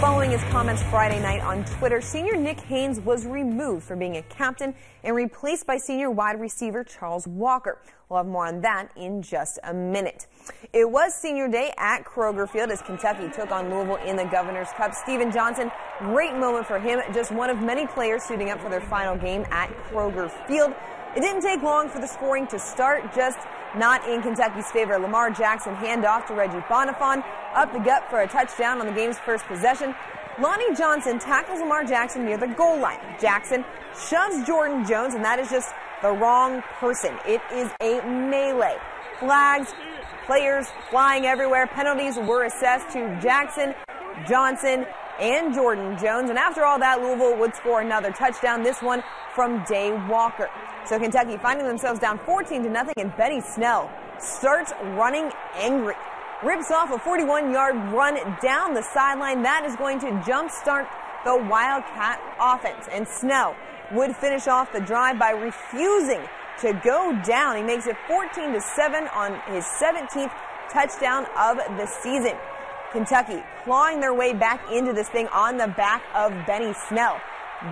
Following his comments Friday night on Twitter, senior Nick Haynes was removed from being a captain and replaced by senior wide receiver Charles Walker. We'll have more on that in just a minute. It was senior day at Kroger Field as Kentucky took on Louisville in the Governor's Cup. Steven Johnson, great moment for him, just one of many players suiting up for their final game at Kroger Field. It didn't take long for the scoring to start, just not in Kentucky's favor. Lamar Jackson handoff to Reggie Bonifon, up the gut for a touchdown on the game's first possession. Lonnie Johnson tackles Lamar Jackson near the goal line. Jackson shoves Jordan Jones, and that is just the wrong person. It is a melee. Flags, players flying everywhere. Penalties were assessed to Jackson, Johnson, and Jordan Jones. And after all that, Louisville would score another touchdown, this one from Day Walker. So Kentucky finding themselves down 14-0, and Benny Snell starts running angry. Rips off a 41-yard run down the sideline. That is going to jumpstart the Wildcat offense. And Snell would finish off the drive by refusing to go down. He makes it 14-7 on his 17th touchdown of the season. Kentucky clawing their way back into this thing on the back of Benny Snell.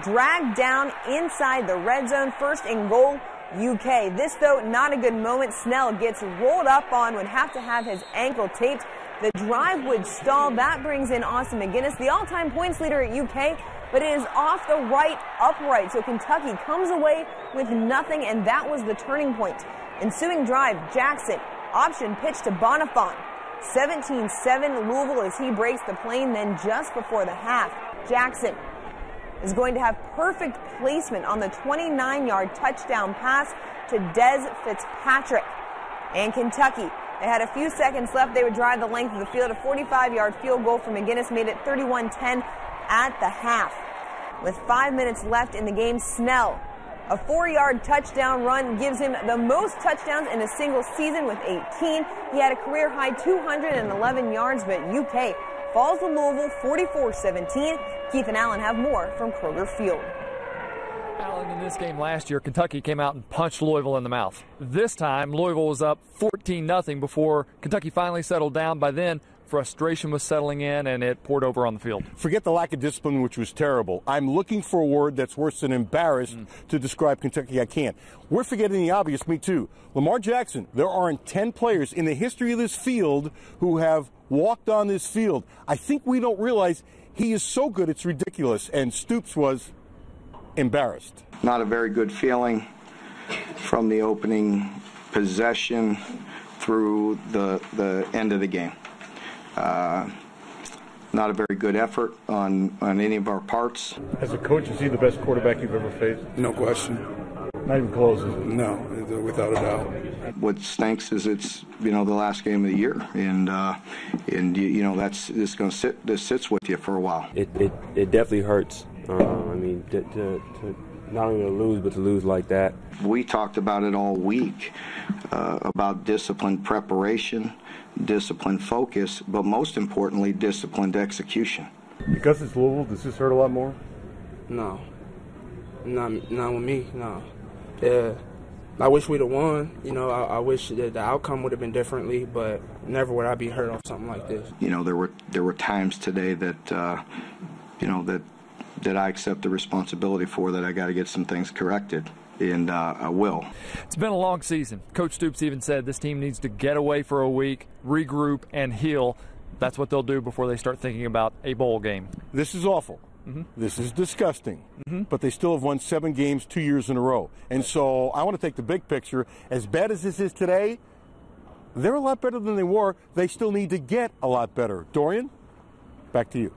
Dragged down inside the red zone, first and goal, UK. This, though, not a good moment. Snell gets rolled up on, would have to have his ankle taped. The drive would stall. That brings in Austin McGinnis, the all-time points leader at UK, but it is off the right upright. So Kentucky comes away with nothing, and that was the turning point. Ensuing drive, Jackson, option pitch to Bonifon. 17-7 Louisville as he breaks the plane. Then just before the half, Jackson is going to have perfect placement on the 29-yard touchdown pass to Des Fitzpatrick. And Kentucky, they had a few seconds left. They would drive the length of the field. A 45-yard field goal from McGinnis made it 31-10 at the half. With 5 minutes left in the game, Snell, a 4-yard touchdown run, gives him the most touchdowns in a single season with 18. He had a career-high 211 yards, but UK falls to Louisville 44-17. Keith and Allen have more from Kroger Field. Allen, in this game last year, Kentucky came out and punched Louisville in the mouth. This time, Louisville was up 14-0 before Kentucky finally settled down. By then, frustration was settling in, and it poured over on the field. Forget the lack of discipline, which was terrible. I'm looking for a word that's worse than embarrassed to describe Kentucky. I can't. We're forgetting the obvious, me too. Lamar Jackson, there aren't 10 players in the history of this field who have walked on this field. I think we don't realize he is so good, it's ridiculous. And Stoops was embarrassed. Not a very good feeling from the opening possession through the end of the game. Not a very good effort on any of our parts. As a coach, is he the best quarterback you've ever faced? No question. Not even close, is it? No, without a doubt. What stinks is it's the last game of the year, and this sits with you for a while. It definitely hurts. I mean, to not only to lose, but to lose like that. We talked about it all week, about disciplined preparation, disciplined focus, but most importantly, disciplined execution. Because it's Louisville, does this hurt a lot more? No. Not with me, no. I wish we'd have won. I wish that the outcome would have been differently, but never would I be hurt off something like this. There were times today that that I accept the responsibility for, that I got to get some things corrected, and I will. It's been a long season. Coach Stoops even said this team needs to get away for a week, regroup, and heal. That's what they'll do before they start thinking about a bowl game. This is awful. This is disgusting. But they still have won 7 games 2 years in a row. And so I want to take the big picture. As bad as this is today, they're a lot better than they were. They still need to get a lot better. Dorian, back to you.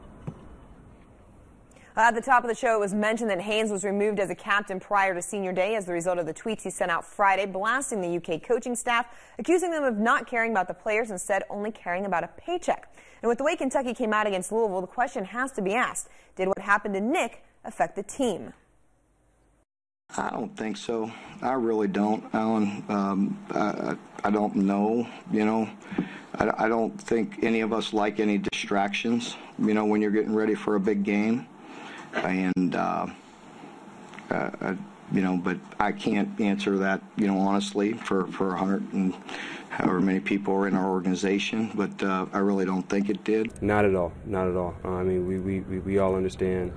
At the top of the show, it was mentioned that Haynes was removed as a captain prior to senior day as a result of the tweets he sent out Friday, blasting the UK coaching staff, accusing them of not caring about the players, instead only caring about a paycheck. And with the way Kentucky came out against Louisville, the question has to be asked, did what happened to Nick affect the team? I don't think so. I really don't, Alan. I don't know, I don't think any of us like any distractions, when you're getting ready for a big game. And but I can't answer that, honestly for 100 and however many people are in our organization. But I really don't think it did. Not at all. Not at all. I mean, we all understand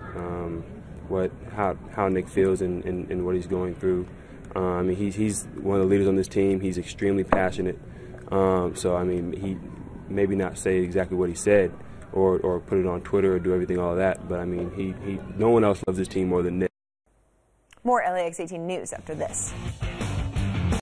how Nick feels and what he's going through. I mean, he's one of the leaders on this team. He's extremely passionate. So I mean, he maybe not say exactly what he said or put it on Twitter or do everything all of that. But I mean, no one else loves this team more than Nick. More LEX18 news after this.